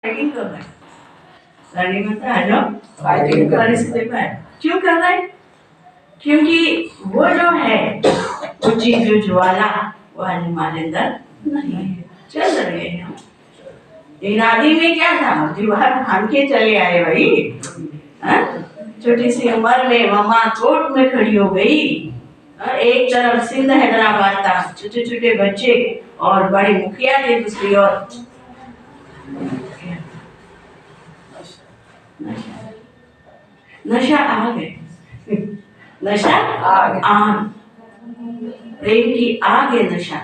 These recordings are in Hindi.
फाइटिंग कर रहा है, लड़ने में आ जाओ फाइटिंग कर इसके बाद क्यों कर रहा है? क्योंकि वो जो है वो चीज जो ज्वाला वो हमारे अंदर नहीं है, चल रहे हैं हम। इनादी में क्या था, दीवार भाग के चले आए भाई। छोटी सी उम्र में मम्मा कोर्ट में खड़ी हो गई। एक तरफ सिंध हैदराबाद था, छोटे छोटे बच्चे और बड़े मुखिया थे दूसरी ओर। नशा आ गए, नशा आग, प्रेम की आग है नशा।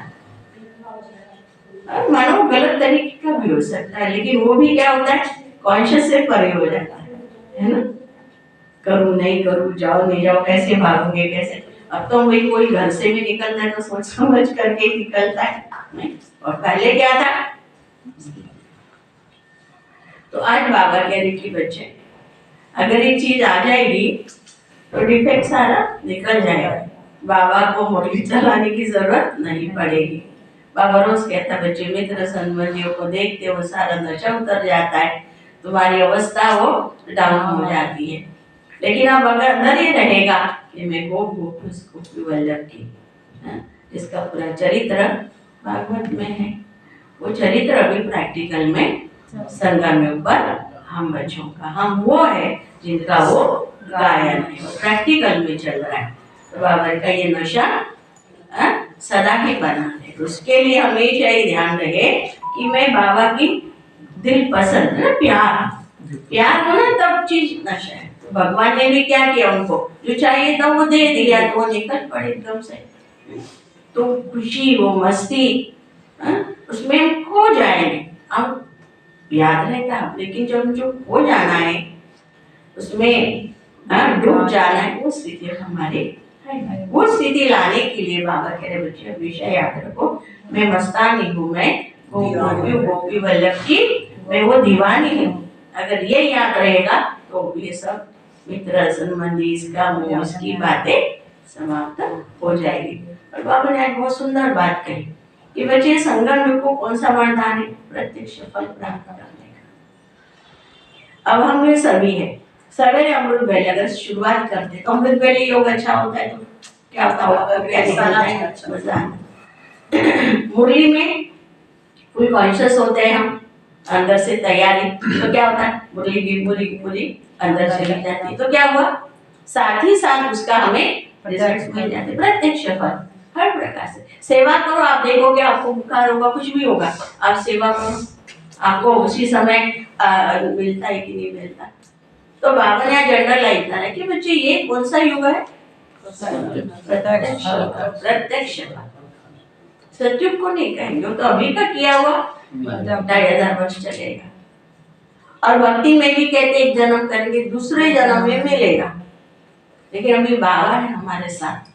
मानो गलत तरीके का भी हो सकता है, लेकिन वो भी क्या होता है, कॉन्शियस से परे हो जाता है ना। करूँ नहीं करूँ, जाओ नहीं जाओ, कैसे भागोगे कैसे। अब तो वही कोई घर से भी निकलता है तो सोच समझ करके निकलता है नहीं? और पहले क्या था। तो आज बाबा कह रहे कि बच्चे अगर ये चीज आ जाएगी तो डिफेक्ट सारा निकल जाएगा, बाबा को मुरली चलाने की जरूरत नहीं पड़ेगी। बाबा रोज कहता बच्चे मित्र संबंधियों को देखते वो सारा नशा उतर जाता है, तुम्हारी अवस्था वो डाउन हो जाती है। लेकिन अब अगर अंदर ही रहेगा कि मैं गोपी वल्लभ की, जिसका पूरा चरित्र भागवत में है, वो चरित्र अभी प्रैक्टिकल में संगम में ऊपर हम बच्चों का, हम वो है जिनका वो गायन है, प्रैक्टिकल में चल रहा है। तो बाबा का ये नशा सदा ही बना है। उसके लिए हमेशा ही ध्यान रहे कि मैं बाबा की दिल पसंद है, प्यार हो ना तब चीज नशा है। तो भगवान ने भी क्या किया, उनको जो चाहिए था वो दे दिया, तो वो निकल पड़े एकदम से। तो खुशी वो मस्ती उसमें हम खो जाएंगे। अब याद रहता है, लेकिन जब जो खो जाना है उसमें डूब जाना है, वो स्थिति हमारे है। वो स्थिति लाने के लिए बाबा कह रहे बच्चे हमेशा याद रखो, मैं मस्तानी हूँ, मैं गोपी वल्लभ की मैं वो दीवानी हूँ। अगर ये याद रहेगा तो ये सब मित्र संबंधी इसका मोह इसकी बातें समाप्त हो जाएगी। और बाबा ने आज बहुत सुंदर बात कही कि बच्चे संगम को कौन सा वरदान है, प्रत्यक्ष फल प्राप्त करने का। अब हम ये सभी है, सवेरे अमृत वेले अगर शुरुआत करते तो अमृत वेले योग अच्छा होता है, तो क्या होता होगा, मुरली में फुल कॉन्शियस होते हैं हम, अंदर से तैयारी, तो क्या होता है मुरली की पूरी अंदर चली जाती है। तो क्या हुआ, साथ ही साथ उसका हमें रिजल्ट मिल जाते, प्रत्यक्ष फल हर प्रकार से। सेवा करो, आप देखोगे आपको बुखार होगा, कुछ भी होगा, आप सेवा करो, आपको उसी समय मिलता है कि नहीं मिलता। तो बाबा ने जनरलाइज है कि बच्चे ये कौन सा युग है, प्रत्यक्ष। सत्युग को नहीं कहेंगे, तो अभी का किया हुआ 2500 वर्ष चलेगा। और भक्ति में भी कहते एक जन्म करेंगे दूसरे जन्म में मिलेगा, लेकिन अभी बाबा है हमारे साथ।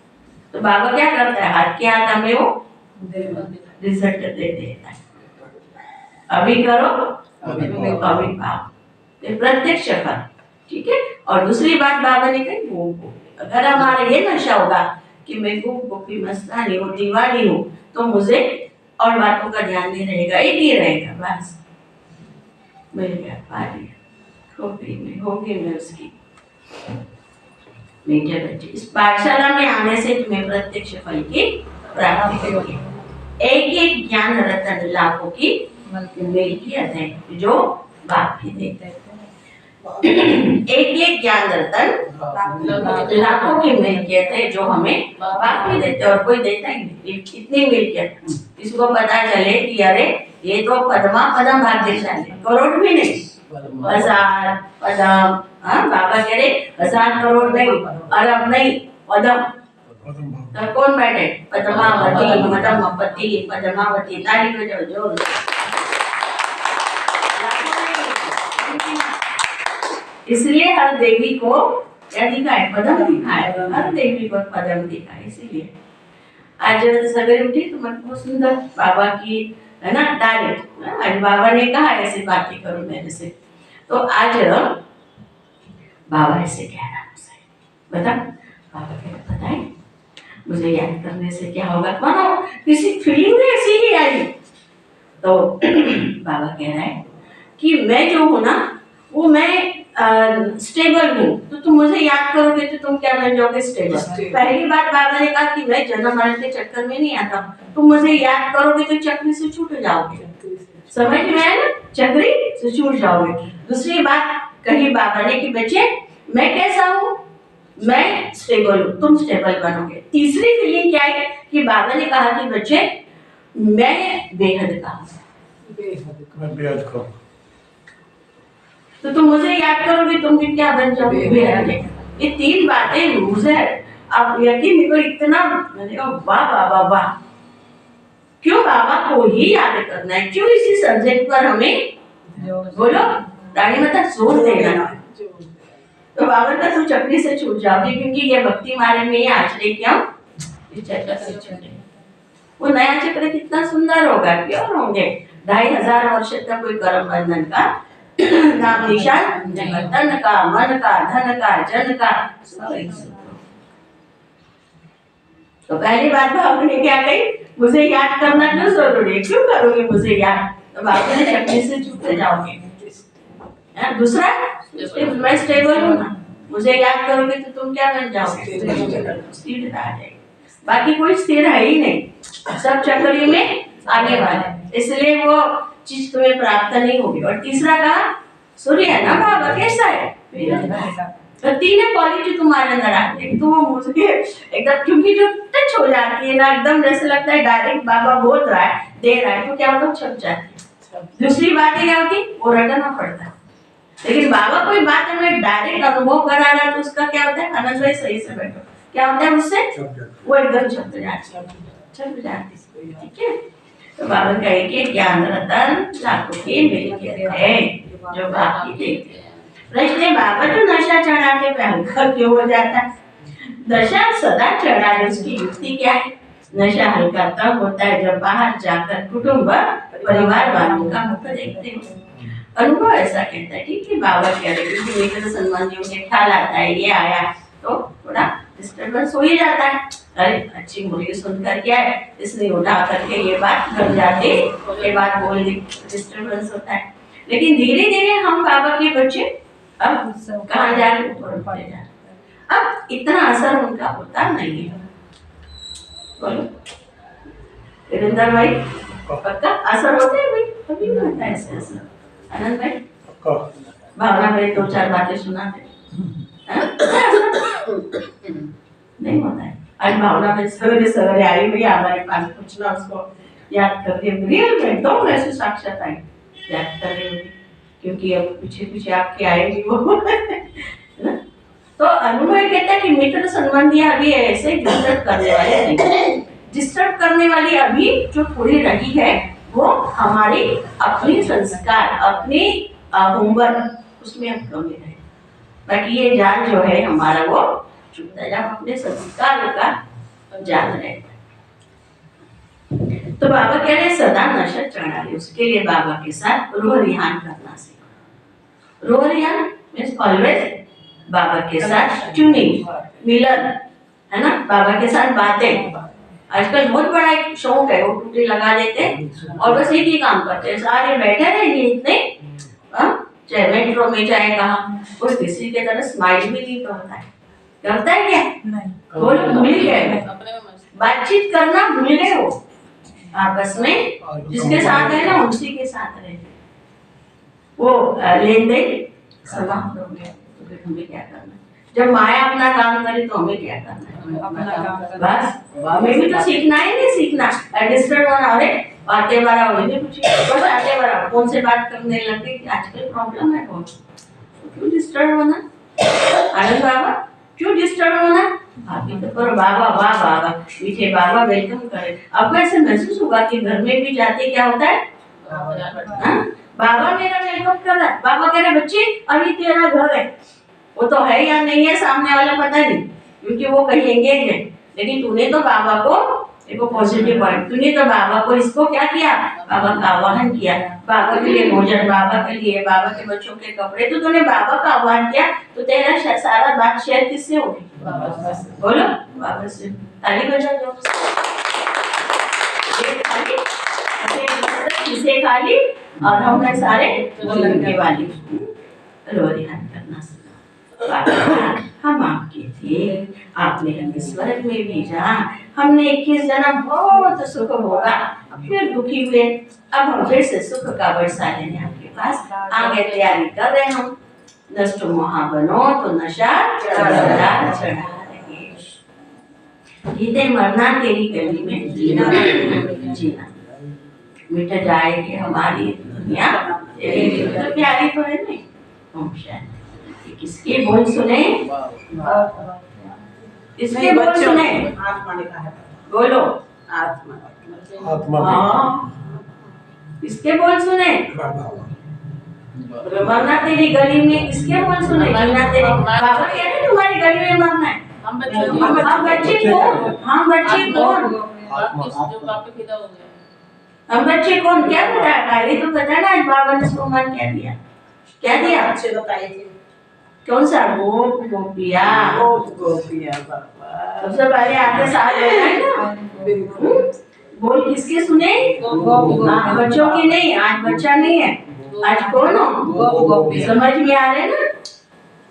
तो बाबा क्या करता है, हाथ के हाथ हमें वो रिजल्ट दे देता है, अभी करो अभी पाओ, प्रत्यक्ष फल। ठीक है। और दूसरी बात बाबा ने कही वो अगर हमारा ये नशा होगा कि मैं गोपी मस्तानी हूँ, दीवानी हूँ, तो मुझे और बातों का ध्यान नहीं रहेगा, एक ही रहेगा बस, मिल गया पारी खोपड़ी में होगी मैं उसकी। मीठे बच्चे इस पाठशाला में आने से तुम्हें प्रत्यक्ष फल की प्राप्ति होगी। एक एक ज्ञान रतन लाखों की मिल्कियत है जो बाप ही देते हैं। एक एक ज्ञान रतन लाखों की मिल्कियत है जो हमें बाप ही देते, और कोई देता ही नहीं। इतनी मिल्कियत इसको पता चले कि अरे ये तो पद्मा पदम भाग्यशाली, करोड़ भी नहीं, 1000 पदम। बाबा कह रहे 1000 करोड़ नहीं, अरब नहीं, पदम। तो कौन बैठे, पद्मावती मदमपति पद्मावती, ताली बजाओ जोर। इसलिए हर देवी को क्या दिखाए, पदम दिखाए, हर देवी को पदम दिखाए। इसीलिए आज सवेरे उठी तो मन बहुत सुंदर बाबा की है ना डायरेक्ट, आज बाबा ने कहा ऐसी बातें करो मेरे से, तो आज बाबा ऐसे कह रहा मुझसे, बता बाबा कह रहा पता है मुझे याद करने से क्या होगा, मानो किसी फीलिंग ऐसी ही आई। तो बाबा कह रहा है कि मैं जो हूँ ना वो मैं स्टेबल हूँ, तो तुम मुझे याद करोगे तो तुम क्या बन जाओगे? स्टेबल। पहली बात बाबा ने कहा कि मैं जन्म मरण के चक्कर में नहीं आता, तुम मुझे याद करोगे तो चक्री से छूट जाओगे। समझ में आया ना? चक्री से छूट जाओगे। दूसरी बात कही बाबा ने कि बच्चे मैं कैसा हूँ? मैं स्टेबल हूँ, तुम स्टेबल बनोगे। तीसरी फीलिंग क्या है कि बाबा ने कहा कि बच्चे मैं बेहद का हूँ, तो तुम मुझे याद करोगे तुम भी क्या बन जाओगे? बेहद। ये तीन बातें रूज है। अब यकीन नहीं, को इतना मैंने कहा वाह वाह वाह वाह, क्यों बाबा को ही याद करना है? क्यों इसी सब्जेक्ट पर हमें बोलो रानी माता जोर देना है? तो बाबा का तू चक्री से छूट जाओगे, क्योंकि ये भक्ति मार्ग में आश्रय क्यों इस चक्र से छूटे। वो नया चक्र कितना सुंदर होगा, क्यों होंगे 2500 वर्ष तक कोई कर्म बंधन का नाम निशान, तन का, मन का, धन का, जन का सब। तो पहली बात बाबू ने क्या कही? मुझे याद करना क्यों जरूरी है? क्यों करोगे मुझे याद? तो बाबू ने चक्री से छूटते जाओगे। दूसरा मैं स्टेबल हूँ ना, मुझे याद करोगे तो तुम क्या बन जाओगे? स्थिर आ जाएगी। बाकी कोई स्थिर है ही नहीं, सब चक्री में आने वाले, इसलिए वो चीज तुम्हें प्राप्त नहीं होगी। और तीसरा कहा सूर्य है ना बाबा कैसा है? तो तीन क्वालिटी तुम्हारे अंदर आती है, तो वो मुझे एकदम, क्योंकि जो टच हो जाती है ना एकदम, जैसे लगता है डायरेक्ट बाबा बोल रहा है, दे रहा है, तो क्या होता है? छप जाती है। दूसरी बात क्या होती? वो रटना पड़ता है। लेकिन बाबा कोई बात हमें डायरेक्ट अनुभव करा रहा है तो उसका क्या होता है? आनंद भाई सही से बैठो, क्या होता है उससे? वो एकदम छप जाती है। ठीक है, तो बाबा कहे कि ज्ञान रतन लाखों की मिल्कियत है जो बाकी देखते हैं। प्रश्न बाबा जो नशा चढ़ाते पे हल्का क्यों हो जाता है? नशा सदा चढ़ा है, उसकी युक्ति क्या है? नशा हल्का तब होता है जब बाहर जाकर कुटुंब परिवार वालों का मुख देखते हो। अनुभव ऐसा कहता है। ठीक है, बाबा कह रहे हैं कि मेरे संबंधियों के ख्याल आता है, ये आया तो थोड़ा डिस्टर्बेंस हो ही जाता है। अरे अच्छी मुर्गी सुनकर क्या है, इसने उठा करके ये बात कर जाते, ये बात बोल दी, डिस्टर्बेंस होता है। लेकिन धीरे धीरे हम बाबा के बच्चे अब कहाँ जा रहे? ऊपर उठते जा रहे। अब इतना असर उनका होता नहीं है। बोलो वीरेंद्र भाई, पक्का असर होता है भाई? कभी नहीं होता ऐसे असर। आनंद भाई, भावना भाई 2-4 बातें सुनाते नहीं होता है। आज भावना भाई सवेरे सवेरे आई हुई हमारे पास, पूछना उसको याद कर रही, रियल में तो ऐसे साक्षात आई याद कर रही होगी, क्योंकि अब पीछे पीछे आपके आएगी वो तो अनुभव कहता है कि मित्र संबंधी अभी ऐसे डिस्टर्ब करने वाले नहीं, डिस्टर्ब करने वाली अभी जो थोड़ी रही है वो हमारी अपनी संस्कार, अपनी होमवर्क, उसमें हम कमी रहे। बाकी ये जाल जो है हमारा वो छूटता है, जब अपने संस्कारों का जाल रहता है। तो बाबा कह रहे सदा नशा चढ़ा रहे, उसके लिए बाबा के साथ रोह रिहान करना सीखो। रोह रिहान मीन्स ऑलवेज बाबा के साथ ट्यूनिंग, मिलन, है ना? बाबा के साथ बातें। आजकल बहुत बड़ा एक शौक है, वो टूटी लगा देते और बस एक ही काम करते हैं, सारे बैठे रहेंगे इतने, चाहे मेट्रो में चाहे कहाँ, कोई किसी के तरह स्माइल भी नहीं करता है। करता है क्या? नहीं। बोलो भूल गए, बातचीत करना भूल गए हो आपस में, जिसके साथ है ना उसी के साथ रहे, वो लेन देन समाप्त हो गया। तो फिर हमें क्या करना? जब माया अपना काम करे तो हमें क्या करना है? बस हमें भी तो सीखना है, नहीं सीखना डिस्टर्ब होना। अरे बातें बड़ा हो गई कुछ, बस आते बड़ा फोन से बात करने लग गई, आजकल प्रॉब्लम है बहुत। क्यों डिस्टर्ब होना? आनंद बाबा क्यों डिस्टर्ब होना? आप भी तो करो बाबा, वाह बाबा मीठे बाबा वेलकम करे। आपको ऐसे महसूस होगा कि घर में भी जाते क्या होता है? बाबा मेरा वेलकम कर रहा है। बाबा कह रहे बच्चे अभी तेरा घर है, वो तो है या नहीं है सामने वाला पता नहीं, क्योंकि वो कहीं एंगेज है। लेकिन तूने तो बाबा को, देखो पॉजिटिव पॉइंट, तूने तो बाबा को इसको क्या किया? बाबा का आह्वान किया, बाबा के लिए भोजन, बाबा के लिए, बाबा के बच्चों के कपड़े, तो तूने बाबा का आह्वान किया, तो तेरा सारा बात शेयर किससे होगी? बोलो बाबा से। ताली बजा दो। खाली और हमने सारे बोलने वाली रोरियान करना सीखा। हम आपके थे, आपने हमें स्वर्ग में भेजा, हमने 21 जन्म बहुत सुख होगा, फिर दुखी हुए, अब हम फिर से सुख का वर्षा लेने आपके पास आगे तैयारी कर रहे हम। नष्ट मोहा बनो तो नशा चढ़ा रहे, जीते मरना तेरी गली में जीना जीना, मिट जाएगी हमारी दुनिया तेरी तो प्यारी तो है नहीं। ओम शांति। किसके बोल सुने? किसके बोल सुने? आत्मा ने कहा है। बोलो आत्मा आत्मा। किसके बोल सुने? मरना तेरी गली में किसके बोल सुने? मरना तेरी बाबा कह रहे तुम्हारी गली में मरना है। हम बच्चे कौन? हम बच्चे कौन? हम बच्चे कौन? क्या बताया? पहले तो बताया ना आज बाबा ने सम्मान क्या दिया? क्या दिया? अच्छे बताए थे। कौन सा? गोप गोपिया। गोपिया बाबा सबसे पहले आपके साथ बताए ना। बोल किसके सुने? बच्चों की नहीं, आज बच्चा नहीं है, आज कौन हो? समझ में आ रहे ना?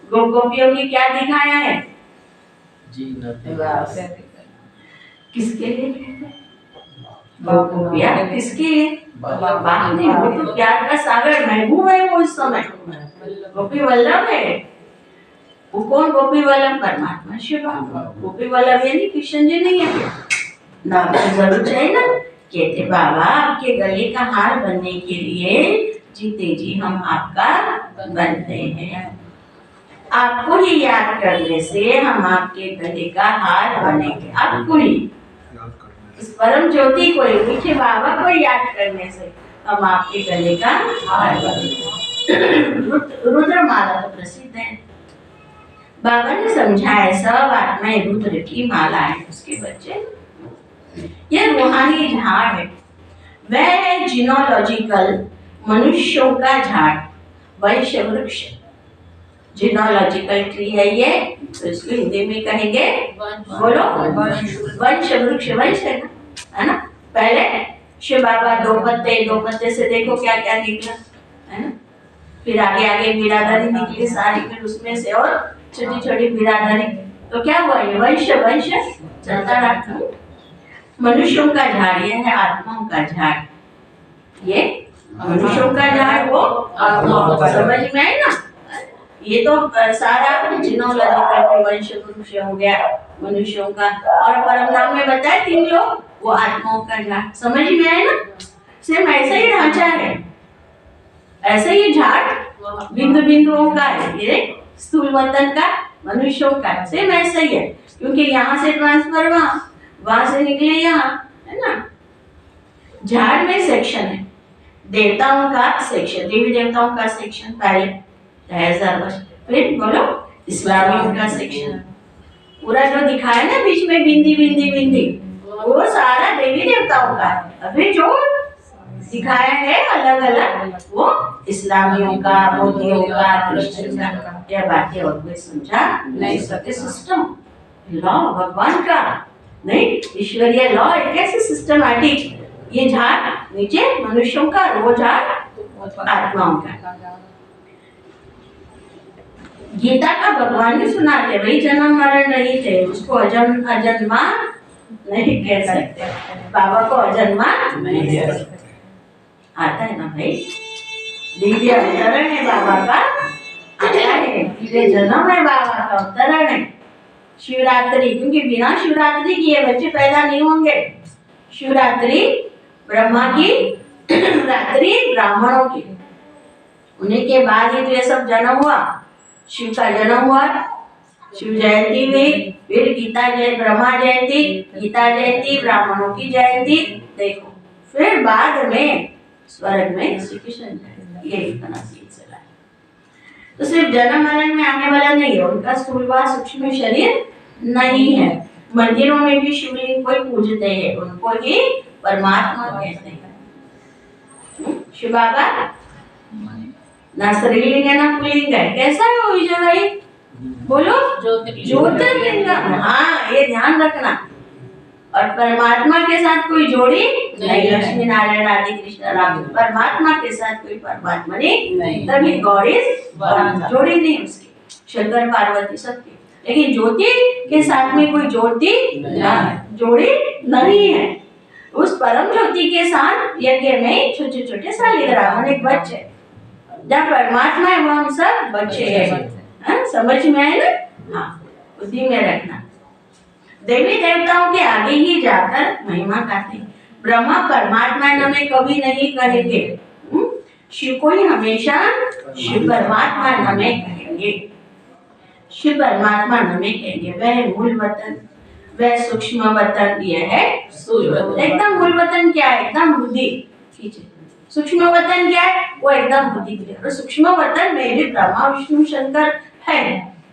गोप गोपियों की क्या दिखाया है? किसके लिए? गोप गोपिया किसके लिए? बात नहीं, वो तो प्यार का सागर महबूब है वो इस समय। गोपी वल्लभ है वो। कौन गोपी वल्लभ? परमात्मा शिव बाबा। गोपी वल्लभ यानी कृष्ण जी नहीं है ना, जरूर चाहिए ना। कहते बाबा आपके गले का हार बनने के लिए जीते जी हम आपका बनते हैं, आपको ही याद करने से हम आपके गले का हार बनेंगे। आपको ही, इस परम ज्योति को, मीठे बाबा को याद करने से हम आपके गले का हार बनेंगे। रुद्रमाला तो प्रसिद्ध है, बाबा ने समझाया सब आत्माएं रुद्र की माला है, उसके बच्चे। ये रूहानी झाड़ है, वह है जीनोलॉजिकल मनुष्यों का झाड़, वंश वृक्ष। जीनोलॉजिकल ट्री है ये, तो इसको हिंदी में कहेंगे, बोलो वंश वृक्ष। वंश है ना। पहले शिव बाबा दो पत्ते से देखो क्या क्या निकला है ना। फिर आगे आगे बिरादरी निकली सारी, फिर उसमें से और छोटी छोटी बिरादरी, तो क्या हुआ? ये वंश वंश चलता रहा। मनुष्यों का झाड़ ये है, आत्माओं का झाड़ ये। मनुष्यों का झाड़ वो आत्माओं का। समझ में आई ना? ये तो सारा जीनोलॉजिकल वंश वृक्ष हो गया मनुष्यों का। और परम नाम में बताए 3 लोग, वो आत्माओं का झाड़। समझ में आए ना? सेम ऐसा ही ढांचा है, ऐसा ही झाड़ बिंदु बिंदुओं का है। ये स्थूल वतन का, मनुष्यों का सेम ऐसा ही है, क्योंकि यहाँ से ट्रांसफर वहां से निकले यहाँ, है ना। झाड़ में सेक्शन है, देवताओं का सेक्शन, देवी देवताओं का सेक्शन पहले 1000 वर्ष। फिर बोलो इस्लामियों का सेक्शन, पूरा जो दिखाया ना बीच में बिंदी बिंदी बिंदी, वो सारा देवी देवताओं का है। अभी जो दिखाया है अलग अलग, वो इस्लामियों का, बौद्धियों का, क्रिश्चियन का। यह बातें और कोई समझा नहीं सकते। सिस्टम लॉ भगवान का नहीं, ईश्वरीय लॉ एक ऐसे सिस्टमैटिक। ये झाड़ नीचे मनुष्यों का, वो झाड़ आत्माओं का। गीता का भगवान भी सुनाते, भाई जन्म मरण नहीं थे, उसको अजन्मा नहीं कह सकते, बाबा को अजन्मा नहीं कह सकते। आता है ना भाई, दिव्य अवतरण है बाबा का, आता है दिव्य जन्म है बाबा का, अवतरण है। शिवरात्रि, क्योंकि बिना शिवरात्रि के ये बच्चे पैदा नहीं होंगे। शिवरात्रि ब्रह्मा की रात्रि ब्राह्मणों की, उन्हीं के बाद ही तो ये सब जन्म हुआ। शिव का जन्म हुआ, शिव जयंती हुई, फिर गीता जय ब्रह्मा जयंती, गीता जयंती, ब्राह्मणों की जयंती, देखो फिर बाद में स्वर्ग में श्री कृष्ण जयंती। ये इतना सिलसिला है। तो सिर्फ जन्म मरण में आने वाला नहीं है, उनका स्थूल व सूक्ष्म शरीर नहीं है। मंदिरों में भी शिवलिंग को पूजते हैं, उनको ही परमात्मा कहते हैं। शिव बाबा ना स्त्रीलिंग है ना पुल्लिंग है, कैसा है वो विजय भाई? बोलो ज्योतिर्लिंग। हाँ, ये ध्यान रखना, और परमात्मा के साथ कोई जोड़ी नहीं, नहीं। लक्ष्मी नारायण आदि कृष्ण राम, परमात्मा के साथ कोई परमात्मा नहीं, नहीं। तभी गॉड इज वन। जोड़ी नहीं उसकी, शंकर पार्वती सबकी, लेकिन ज्योति के साथ में कोई ज्योति जोड़ी नहीं है। उस परम ज्योति के साथ यज्ञ में छोटे छोटे शालिग्राम एक बच्चे, जब परमात्मा है वो हम सब बच्चे हैं। समझ में आए ना? हाँ, बुद्धि में रखना। देवी देवताओं के आगे ही जाकर महिमा गाते हैं। ब्रह्मा परमात्मा नमे कभी नहीं कहेंगे, शिव को ही हमेशा शिव परमात्मा नमे कहेंगे, शिव परमात्मा नमे कहेंगे। वह मूल वतन, वह सूक्ष्म वतन, यह है एकदम मूल वतन क्या है? एकदम बुद्धि। सूक्ष्म वतन क्या है? वो एकदम बुद्धि के लिए। सूक्ष्म वतन में भी ब्रह्मा विष्णु शंकर है,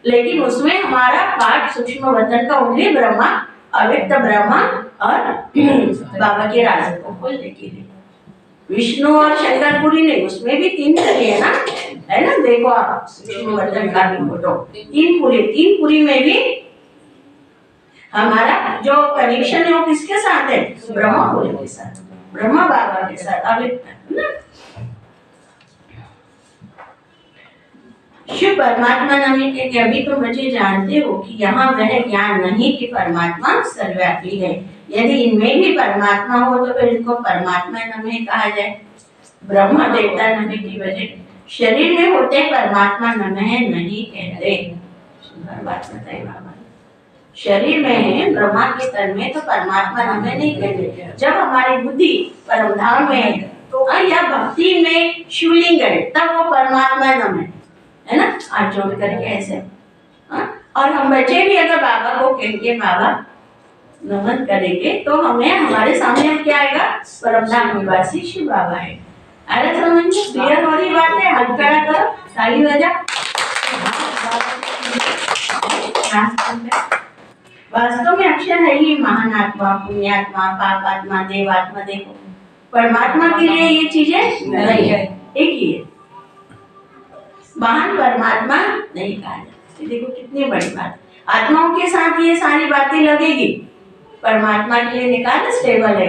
लेकिन उसमें हमारा पाठ सूक्ष्म वतन का ओनली ब्रह्मा, अव्यक्त ब्रह्मा और बाबा के राज को खोलने के लिए। विष्णु और शंकरपुरी नहीं, उसमें भी 3 पुरी है ना, है ना? देखो आप सूक्ष्म वतन का भी फोटो, 3 पुरी में भी हमारा जो कनेक्शन है वो किसके साथ है? ब्रह्मा पुरी के साथ, ब्रह्मा बाबा के साथ, अव्यक्त ना। शिव परमात्मा नामी के अभी तुम बच्चे जानते हो कि यहाँ वह ज्ञान नहीं कि परमात्मा सर्वव्यापी है। यदि इनमें भी परमात्मा हो तो फिर इनको परमात्मा नमे कहा जाए। ब्रह्मा देवता नमे की वजह शरीर में होते परमात्मा नमे नहीं कहते। बात बताइए बाबा, शरीर में है ब्रह्मा के तन में तो परमात्मा नमे नहीं कहते। जब हमारी बुद्धि परमधाम में है तो या भक्ति में शिवलिंग है तब वो परमात्मा नमे है ना, हाथ जोड़ करके ऐसे। और हम बच्चे भी अगर बाबा को कहेंगे बाबा नमन करेंगे तो हमें हमारे सामने क्या आएगा? परमधाम निवासी शिव बाबा है। अरे समझ में क्लियर हो रही बात है? हाथ खड़ा करो, ताली बजा। वास्तव में अक्षर है ही महान आत्मा, पुण्यात्मा, पापात्मा, देवात्मा। देखो परमात्मा के लिए ये चीजें नहीं है, एक ही है। महान परमात्मा नहीं कहा जाता। देखो कितनी बड़ी बात, आत्माओं के साथ ये सारी बातें लगेगी, परमात्मा के लिए निकाल स्टेबल है।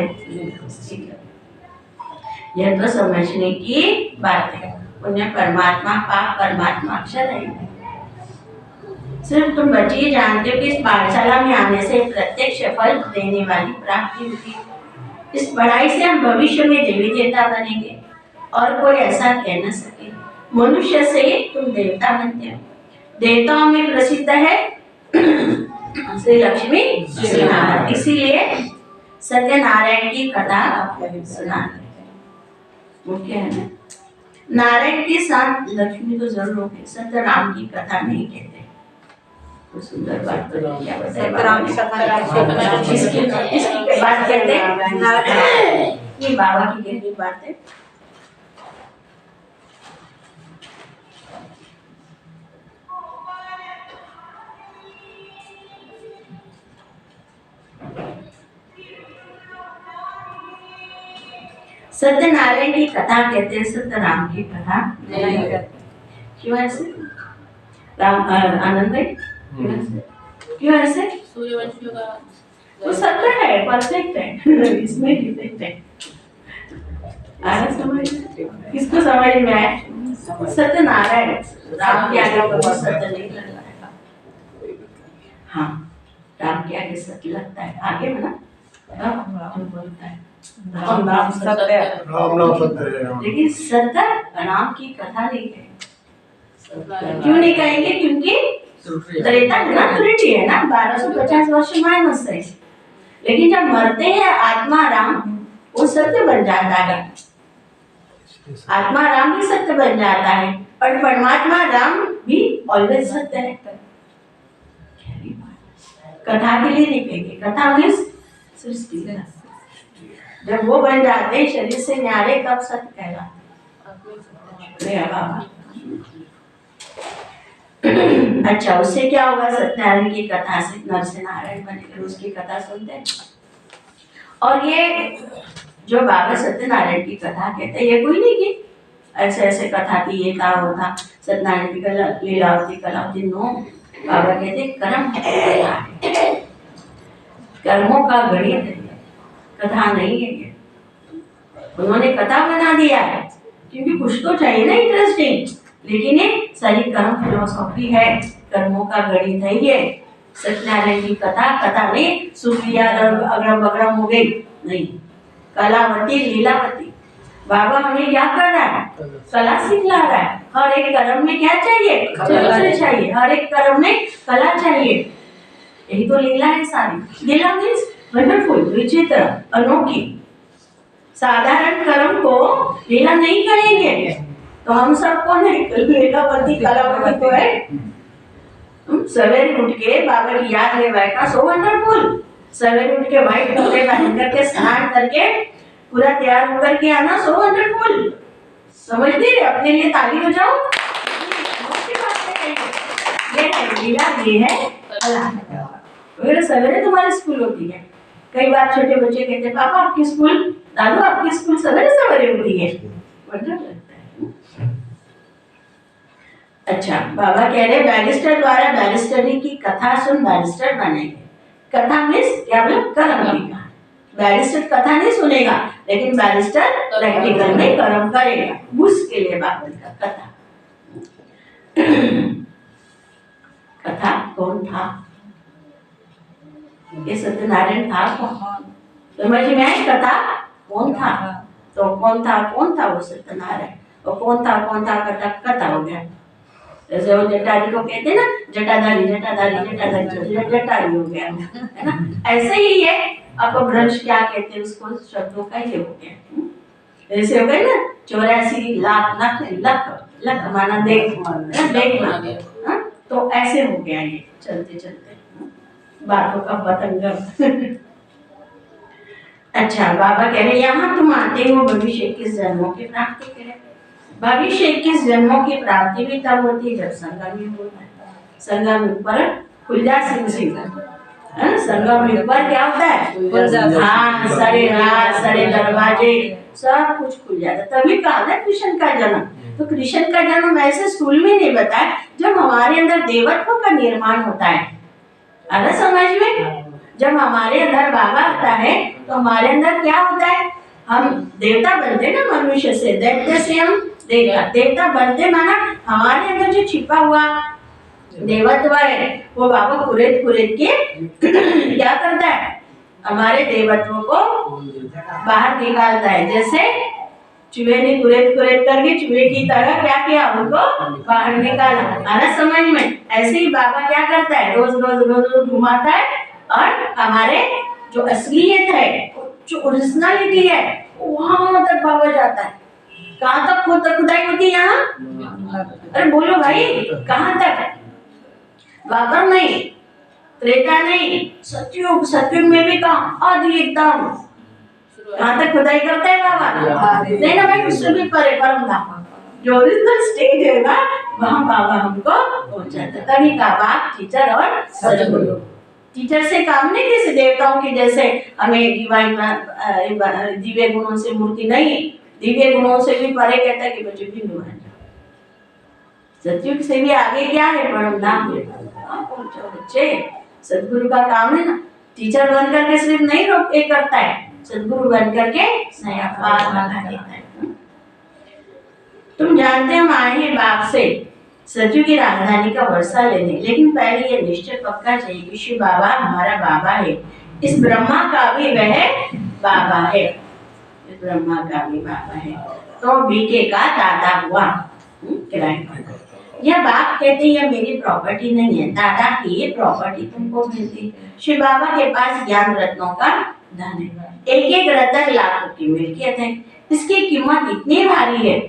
यह तो समझने की बात है। पुण्य परमात्मा, पाप परमात्मा, अक्षर है। सिर्फ तुम बच्चे जानते हो कि इस पाठशाला में आने से प्रत्यक्ष फल देने वाली प्राप्ति होती है। इस पढ़ाई से हम भविष्य में देवी देवता बनेंगे और कोई ऐसा कह न सके। मनुष्य से तुम देवता बनते हो। देवताओं में प्रसिद्ध है श्री लक्ष्मी नारायण, इसीलिए सत्यनारायण की कथा सुनाते हैं। मुख्य है ना, नारायण के साथ लक्ष्मी तो जरूर होगी, सत्य राम की कथा नहीं कहते। तो सुंदर बात तो क्या बताए बाबा, इसकी बात कहते हैं, ये बाबा की गहरी बात है। सत्यनारायण की कथा कहते हैं, सत्य राम की कथा नहीं कहते। क्यों ऐसे? राम आनंद भाई क्यों ऐसे? वो सत्य है, परफेक्ट है, इसमें डिफेक्ट है। आया समझ? किसको समझ में आया? सत्यनारायण राम के आगे वो सत्य नहीं लगता है। हाँ, राम के आगे सत्य लगता है, आगे बना राम बोलता है राम नाम सत्य है, लेकिन सत्य राम की कथा नहीं है। क्यों नहीं कहेंगे? क्योंकि त्रेता त्रुटि है ना, 1250 वर्ष माइनस है। लेकिन जब मरते हैं आत्मा राम वो सत्य बन जाता है, आत्मा राम भी सत्य बन जाता है और परमात्मा राम भी ऑलवेज सत्य है। कथा के लिए नहीं कहेंगे, कथा मीन्स सृष्टि। जब वो बन जाते हैं शरीर से न्यारे तब सत्य कहलाता। अच्छा, उससे क्या होगा? सत्यनारायण की कथा से नर से नारायण बनेगा, उसकी कथा सुनते हैं। और ये जो बाबा सत्यनारायण की कथा कहते हैं, ये कोई नहीं की ऐसे ऐसे कथा थी, ये था वो था, सत्यनारायण की कला लीलावती कलावती। नो, बाबा कहते कर्म कर्मों का गणित है, कथा नहीं है ये। उन्होंने कथा बना दिया है क्योंकि कुछ तो चाहिए ना इंटरेस्टिंग, लेकिन ये सारी कर्म फिलोसॉफी है, कर्मों का गणित है ये। सत्यनारायण की कथा कथा नहीं, सुप्रिया अगरम बगरम हो गई नहीं, कलावती लीलावती। बाबा हमें क्या कर रहा है? कला सिखला रहा है। हर एक कर्म में क्या चाहिए? कला चाहिए। हर एक कर्म में कला चाहिए। यही तो लीला है सारी। लीला मीन्स वंडरफुल, विचित्र, अनोखी। साधारण कर्म को लीला नहीं करेंगे तो हम सब कौन है? लीलावती कलावती तो है। सवेरे उठ के बाबा की याद में बैठना सो वंडरफुल। सवेरे उठ के व्हाइट कपड़े पहन करके स्नान करके पूरा तैयार होकर के आना सो वंडरफुल। समझते हैं? अपने लिए ताली हो जाओ। ये है लीला, ये है कला। सवेरे तुम्हारी स्कूल होती है। कई बार छोटे बच्चे कहते हैं पापा आपकी स्कूल, दादू आपकी स्कूल सवेरे सवेरे होती है। अच्छा, बाबा कह रहे बैरिस्टर द्वारा बैरिस्टरी की कथा सुन बैरिस्टर बनेंगे। कथा मीन्स क्या बोले? कर्म की कहानी। बैरिस्टर कथा नहीं सुनेगा, लेकिन बैरिस्टर प्रैक्टिकल में कर्म करेगा। उसके लिए बाबा का कथा। कथा कौन था? ये सत्यनारायण था कौन? समझ में आई? कथा कौन था? तो कौन था वो सत्यनारायण? और कौन था कथा कथा हो गया। जैसे वो जटारी को कहते हैं ना, जटाधारी जटारी हो गया, है ना? ऐसे ही है। आपको भ्रंश क्या कहते हैं? उसको शब्दों का ये हो गया। जैसे हो गए ना 84 लाख लख माना देखना। तो ऐसे हो गया ये चलते चलते बातों का पतंगम। अच्छा, बाबा कह रहे यहाँ तुम आते हो भविष्य 21 जन्मों की प्राप्ति के लिए। भविष्य 21 जन्मों की प्राप्ति भी तब होती है जब संगम युग होता है। संगम युग पर खुलजा सिंह संगम युग पर क्या होता है? हाँ, सारे राज सारे दरवाजे सब कुछ खुल जाता है। तभी कहा था कृष्ण का जन्म। तो कृष्ण का जन्म ऐसे स्कूल में नहीं बताया जब हमारे अंदर देवत्व का निर्माण होता है। अगर समझ में, जब हमारे अंदर बाबा आता है तो हमारे अंदर क्या होता है? हम देवता बनते ना, मनुष्य से दैत्य से हम देवता बनते, माना हमारे अंदर जो छिपा हुआ देवत्व है वो बाबा कुरेद के क्या करता है? हमारे देवत्व को बाहर निकालता है। जैसे चूहे ने कुरेद करके चूहे की तरह क्या किया? उनको बाहर निकाला। आना समझ में? ऐसे ही बाबा क्या करता है? रोज घुमाता है और हमारे जो असलियत है, जो ओरिजिनलिटी है, वहां तक बाबा जाता है। कहाँ तक खुदाई होती है यहाँ? अरे बोलो भाई, कहाँ तक? द्वापर नहीं, त्रेता नहीं, सतयुग में भी कहाँ? आदि एकदम कहाँ तक खुदाई करता है बाबा? नहीं ना भाई, उससे भी परे परम धाम जो ओरिजिनल स्टेज है ना, वहाँ बाबा हमको पहुँचाता है। तभी का बाप टीचर और सदगुरु। टीचर से काम नहीं, जैसे देवताओं की जैसे हमें दिव्य गुणों से मूर्ति नहीं, दिव्य गुणों से भी परे कहता है कि बच्चे बिंदु बन जाओ। सतयुग से भी आगे क्या है? परम धाम पहुंचो बच्चे। सदगुरु का काम है ना, टीचर बन करके सिर्फ नहीं रोक के करता है, सदगुरु बन करके नया पार बना देता है। तुम जानते हम आए हैं बाप से सतयुग की राजधानी का वर्षा लेने, लेकिन पहले ये निश्चय पक्का चाहिए कि शिव बाबा हमारा बाबा है। इस ब्रह्मा का भी वह बाबा है, इस ब्रह्मा का भी बाबा है। तो बीके का दादा हुआ किराए। यह बाप कहते यह मेरी प्रॉपर्टी नहीं है, दादा की ये प्रॉपर्टी तुमको मिलती। शिव बाबा के पास ज्ञान रत्नों का धन है, एक एक रत्न लाखों की मिल्कियत है। इसकी कीमत इतनी भारी है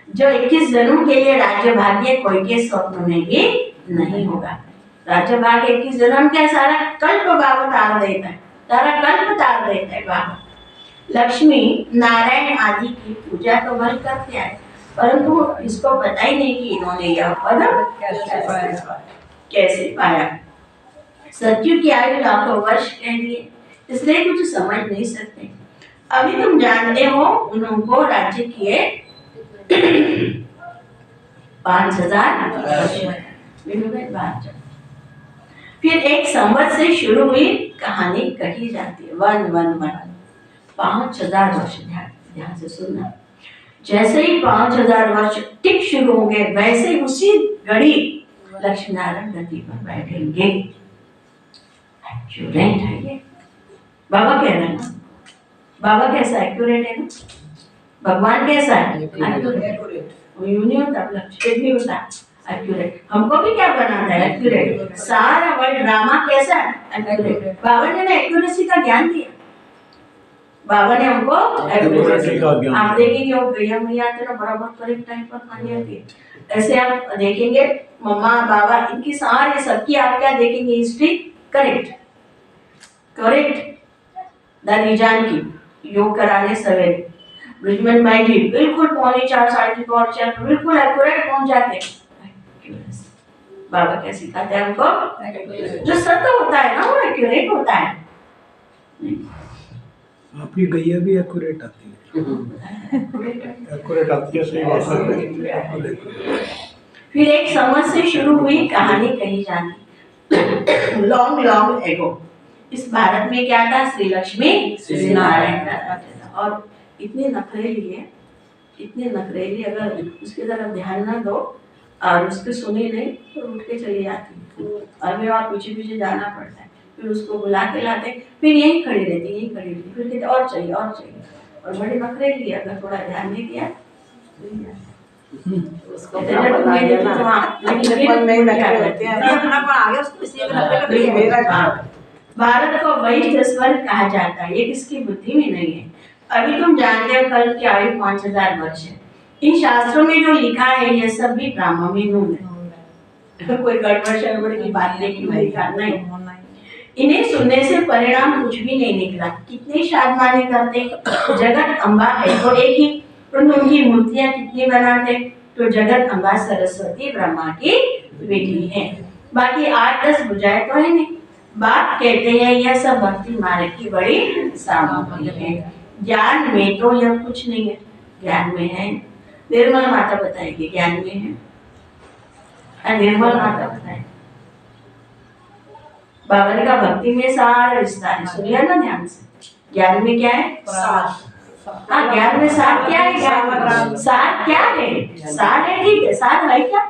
जो 21 जन्मों के लिए राज्य भाग्य कोई के स्वप्न में भी नहीं होगा। राज्य भाग्य 21 जन्म के सारा कल्प बाबा तार देता है, सारा कल्प तार देता है बाबा। लक्ष्मी नारायण आदि की पूजा तो भर करते आए, परंतु इसको पता ही नहीं कि इन्होंने यह पद कैसे पाया। सतयुग की आयु लाखों वर्ष कह दिए, इसलिए कुछ समझ नहीं सकते। अभी तुम जानते हो उनको राज्य किए 5000 वर्ष। फिर एक संवत से शुरू हुई कहानी कही जाती है। 111 5000 वर्ष, ध्यान से सुनना। जैसे ही 5000 वर्ष टिक शुरू होंगे वैसे ही उसी घड़ी लक्ष्मी नारायण गद्दी पर बैठेंगे। एक्यूरेट है ये, बाबा कह रहे हैं ना। बाबा कैसा एक्यूरेट है ना, भगवान कैसा है एक्यूरेट। यूं नहीं होता, फ्लक्चुएट नहीं होता, एक्यूरेट। हमको भी क्या बनाना है एक्यूरेट। सारा वर्ल्ड ड्रामा कैसा है एक्यूरेट। बाबा ने ना एक्यूरेसी का ज्ञान दिया, बाबा ने हमको एक्यूरेसी का ज्ञान। आप देखेंगे वो भैया मैया आते ना बराबर करेक्ट टाइम पर खानी आती है। ऐसे आप देखेंगे मम्मा बाबा इनकी सारी सबकी आप क्या देखेंगे हिस्ट्री करेक्ट करेक्ट। दादी जान की योग कराने सवेरे, ब्रिजमन भाई जी बिल्कुल 3:45 4:30 बिल्कुल एक्यूरेट पहुंच जाते हैं। बाबा क्या सिखाते हैं हमको, जो सत्य होता है ना वो एक्यूरेट होता है। आपकी गैया भी एक्यूरेट आती है, एक्यूरेट आती है, सही बात है। फिर एक समझ से शुरू हुई कहानी कही जानी। लॉन्ग लॉन्ग एगो इस भारत में क्या था, श्री लक्ष्मी श्री नारायण का था। और इतने नखरेली है, इतने नखरेली, अगर उसकी तरफ ध्यान ना दो और उसको सुनी नहीं तो उठ के चली जाती। अभी वहाँ पीछे पीछे जाना पड़ता है, फिर उसको बुला के लाते, फिर यहीं खड़ी रहती, यहीं खड़ी रहती, फिर कहते और चाहिए और चाहिए। और बड़ी नखरेली है, अगर थोड़ा ध्यान नहीं दिया उसको अपना आगे उसको इसी भारत को वैश्य स्वर्ग कहा जाता है, ये किसकी बुद्धि में नहीं है। अभी तुम जानते हो कल की आयु 5000 वर्ष है। इन शास्त्रों में जो लिखा है ये सब भी ब्राह्मण में है, कोई गड़बड़ शड़बड़ की बात नहीं। इन्हें सुनने से परिणाम कुछ भी नहीं निकला। कितनी शादमानी करते, जगत अम्बा है तो एक ही, परंतु उनकी मूर्तियां कितनी बनाते, तो जगत अम्बा सरस्वती ब्रह्मा की बेटी है। बाकी 8-10 बुझाए तो है नहीं। बात कहते हैं यह सब भक्ति मार्ग की बड़ी सामग्री है। ज्ञान में तो यह कुछ नहीं है, ज्ञान में है। निर्मल माता बताएगी ज्ञान में है, निर्मल माता बताएगी। बाबा ने कहा भक्ति में सारा विस्तार है, सुनिए ना ध्यान से। ज्ञान में क्या है, हाँ ज्ञान में सार क्या है, ज्ञान सार क्या है, सार है ठीक है, सार है क्या,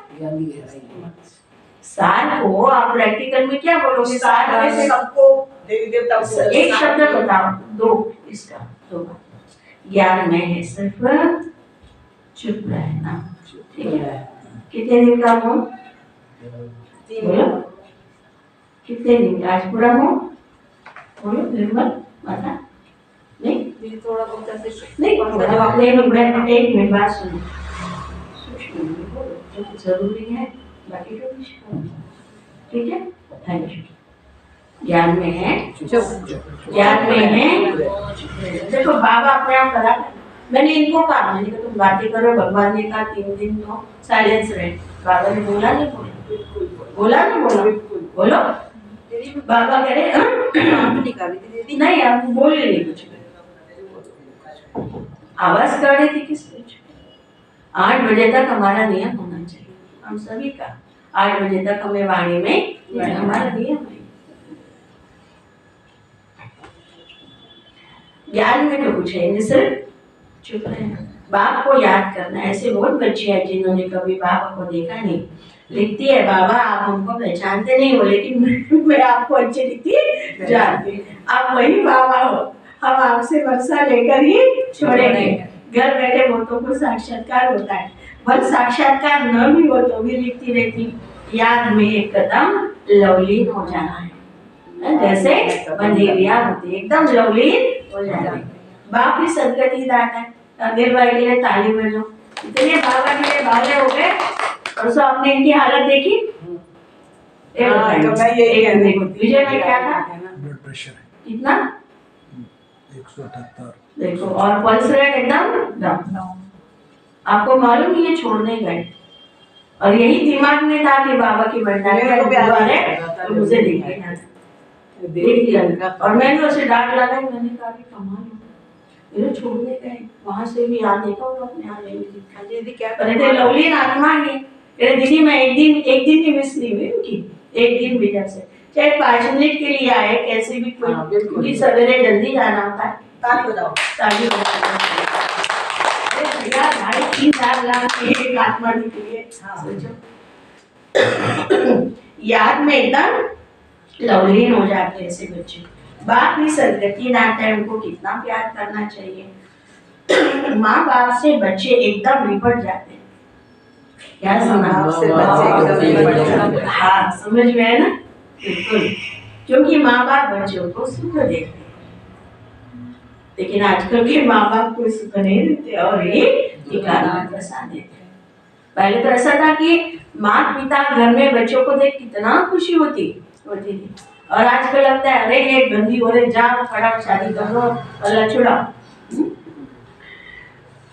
सार को आप प्रैक्टिकल में क्या बोलोगे, सार है सबको देवी देवता को एक शब्द बताओ, दो इसका दो बात। ज्ञान में है सिर्फ चुप रहना, ठीक है। कितने दिन का हो, बोलो कितने दिन का, आज पूरा हो, बोलो निर्मल माता। नहीं थोड़ा बहुत ऐसे नहीं, जब अपने एक मिनट बात सुनो, जो जरूरी है बाकी तो ठीक है। Thank you. ज्ञान में है, ज्ञान में है। देखो बाबा अपने आप करा, मैंने इनको कहा, मैंने कहा तुम बातें करो, भगवान ने कहा 3 दिन तो साइलेंस रहे। बाबा ने बोला नहीं, बोला नहीं, बोला बोलो। बाबा कह रहे नहीं आप बोले नहीं कुछ, आवाज कर रही थी किस कुछ। 8 बजे तक हमारा नियम होना चाहिए, हम सभी का 8 बजे तक हमें वाणी में हमारा नियम है। ज्ञान में तो कुछ है नहीं, सिर्फ चुप रहना, बाप को याद करना। ऐसे बहुत बच्चे हैं जिन्होंने कभी बाबा को देखा नहीं, लिखती है बाबा आप हमको पहचानते नहीं हो, लेकिन मैं आपको अच्छी दिखती जानती, आप वही बाबा हो, हम आपसे वर्षा लेकर ही छोड़ेंगे। घर बैठे बहुतों को साक्षात्कार होता है, बल साक्षात्कार न भी हो तो भी लिखती रहती, याद में एक कदम लवलीन हो जाना है, जैसे बंधेरिया होती एकदम लवलीन हो जाना है। बाप भी सदगति दाता है, तंदीर भाई के लिए ताली बजो, इतने बाबा के लिए भाले हो गए। और सो आपने इनकी हालत देखी, विजय में क्या था, ब्लड प्रेशर है कितना 178, देखो, और पल्स रेट एकदम डाउन। आपको मालूम ये छोड़ने गए, और यही दिमाग में था कि बाबा की बंडारी मुझे देख लिया। और मैंने उसे डांट लगाई, मैंने कहा कि कमाल हो, छोड़ने गए, वहां से भी याद देखा और अपने आप क्या लवलीन आत्मा है। दीदी मैं एक दिन भी मिस नहीं हुई उनकी, एक दिन भी, जब से चाहे 5 मिनट के लिए आए, कैसे भी कोई, हाँ, बिल्कुल। क्योंकि सवेरे जल्दी जाना होता है। ताली बजाओ। ताली बजाओ। अरे भैया 2.5-3 लाख की एक आत्मा निकली है, हाँ। सोचो। याद में एकदम लवलीन हो जाते हैं ऐसे बच्चे। बाप ही सदगति नाता है, उनको कितना प्यार करना चाहिए। माँ बाप से बच्चे एकदम लिपट जाते हैं। क्या सुना? बाप से बच्चे एकदम लिपट जाते हैं। हाँ, समझ में है ना? बिल्कुल, क्योंकि माँ बाप बच्चों को सुख देते हैं, लेकिन आजकल के माँ बाप को सुख नहीं देते और ये निकाल फंसा देते हैं। पहले तो ऐसा था कि माता पिता घर में बच्चों को देख कितना खुशी होती थी, और आजकल लगता है अरे ये गंदी हो रही, जाओ फटाफट शादी कर लो, अल्लाह छुड़ाओ।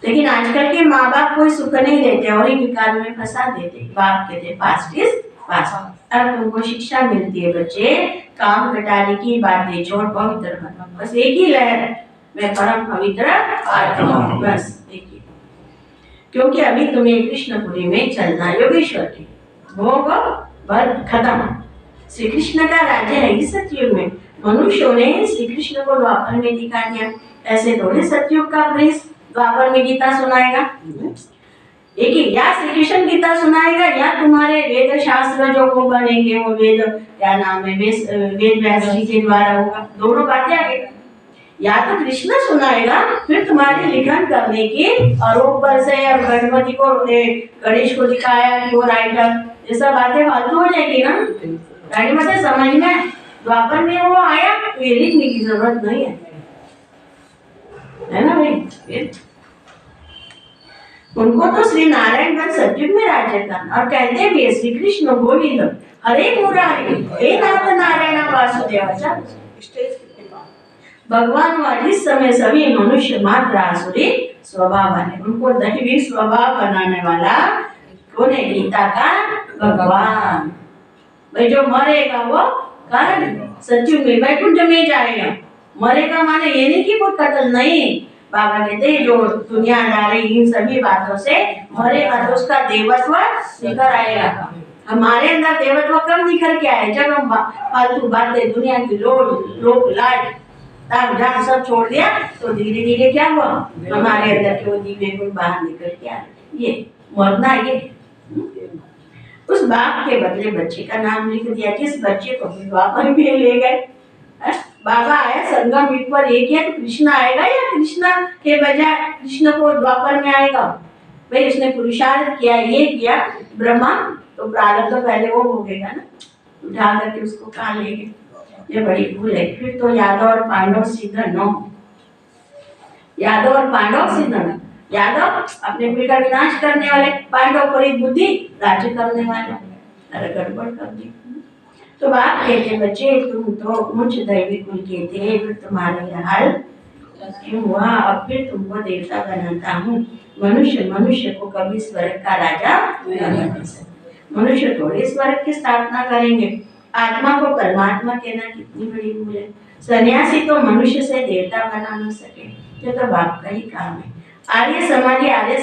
लेकिन आजकल के माँ बाप कोई सुख नहीं देते और ही विकार में फंसा देते। बाप कहते पास्ट इज पास्ट। अब तुमको शिक्षा मिलती है बच्चे, काम घटाने की बातें छोड़ पवित्र बनो। बस एक ही लहर है, मैं परम पवित्र आत्मा हूँ, बस एक ही। क्योंकि अभी तुम्हें कृष्णपुरी में चलना है, योगेश्वर की भोग बल खत्म। श्री कृष्ण का राज्य है इस सतयुग में। मनुष्यों ने श्री कृष्ण को द्वापर में दिखा दिया, ऐसे थोड़े सतयुग का प्रिंस द्वापर में गीता सुनाएगा। एक ही, या श्री कृष्ण गीता सुनाएगा या तुम्हारे वेद शास्त्र जो वो बनेंगे, वो वेद क्या नाम है, वेद व्यास जी के द्वारा होगा। दोनों बातें आगे, या तो कृष्ण सुनाएगा, फिर तुम्हारे लिखन करने की, और ऊपर से अब गणपति को गणेश को दिखाया कि वो राइटर, ये सब बातें फालतू हो जाएगी ना। मतलब समझ में द्वापर में वो आया तो ये लिखने की जरूरत नहीं है ना भाई। उनको तो श्री नारायण का सतयुग में राज्य करना, और कहते भी है श्री कृष्ण गोविंद हरे मुरारी हे नाथ नारायण वासुदेव। भगवान और इस समय सभी मनुष्य मात्र आसुरी स्वभाव है। उनको दैवी स्वभाव बनाने वाला कौन है? गीता का भगवान। भाई जो मरेगा वो कारण सतयुग में वैकुंठ में जाएगा। मरेगा माने ये नहीं कि वो कत्ल नहीं। बाबा कहते हैं जो दुनियादारी इन सभी बातों से मरेगा तो उसका देवत्व निखर आएगा। हमारे अंदर देवत्व कब निखर के आए? जब हम फालतू बातें, दुनिया की लोक लाज ताक झाक सब छोड़ दिया, तो धीरे धीरे क्या हुआ? हमारे अंदर के वो दिव्य गुण बाहर निकल के आए। ये मरना, ये उस बाप के बदले बच्चे का नाम लिख दिया, जिस बच्चे को द्वापर में ले गए। बाबा आया संगम युग पर, एक है तो कृष्ण आएगा या कृष्ण के बजाय कृष्ण को द्वापर में आएगा? भाई उसने पुरुषार्थ किया, ये किया ब्रह्मा, तो प्रारब्ध तो पहले वो भोगेगा ना, उठा करके उसको कहाँ ले गए? ये बड़ी भूल है। फिर तो यादव और पांडव सिद्ध नो, यादव और पांडव सिद्ध न। यादव अपने कुल का विनाश करने वाले, पांडव पर बुद्धि राज्य करने वाले, अरे गड़बड़ कर दी। तो बाप कहते बच्चे तुम तो मुझ दैवी कुल के थे, फिर तुम्हारा हाल क्यों हुआ? अब फिर तुमको देवता बनाता हूँ। मनुष्य को कभी स्वर्ग का राजा नहीं बना सकता। मनुष्य थोड़े स्वर्ग की स्थापना करेंगे। आत्मा को परमात्मा कहना कितनी बड़ी भूल है। सन्यासी तो मनुष्य से देवता बना नहीं सके, ये तो बाप का ही काम है। आर्य